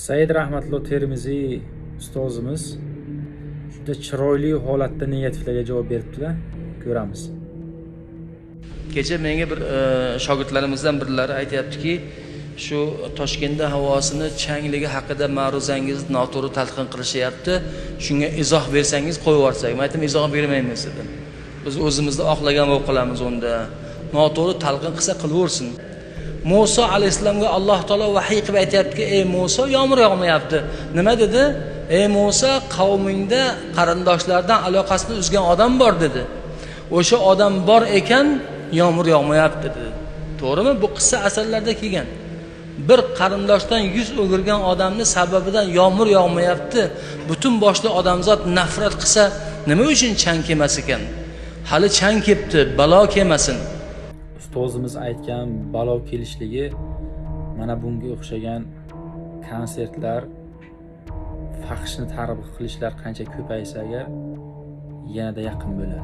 Said Rahmatullo Termiziy ustozimiz juda chiroyli holatda negativlarga javob beribdi-da, ko'ramiz. Kecha menga bir shogirdlarimizdan birlari aytayaptiki, shu Toshkentda havosini changligi haqida ma'ruzangizni noto'g'ri talqin qilishyapti. Shunga izoh bersangiz qo'yib yuborsak. Men aytdim, izoh bermaymiz dedim. Biz o'zimizni oqlagan bo'lib qolamiz unda. Noto'g'ri talqin qilsa qilaversin. Musa alayhisalomga Alloh taolo vahiy qilib aytayaptiki, ey Musa, yomg'ir yog'mayapti. Nima dedi? Ey Musa, qavmingda qarindoshlardan aloqasini uzgan odam bor dedi. O'sha odam bor ekan, yomg'ir yog'mayapti dedi. To'g'rimi? Bu qissa asarlarda kelgan. Bir qarindoshdan yuz o'girgan odamni sababidan yomg'ir yog'mayapti. Butun boshli odamzod nafrat qilsa, nima uchun chang kelmas ekan? Hali chang kelibdi, balo kelmasin. Ustozimiz aytgan balo kelishligi mana bunga o'xshagan konsertlar, fahshni targ'ib qilishlar qancha ko'paysa agar yanada yaqin bo'ladi.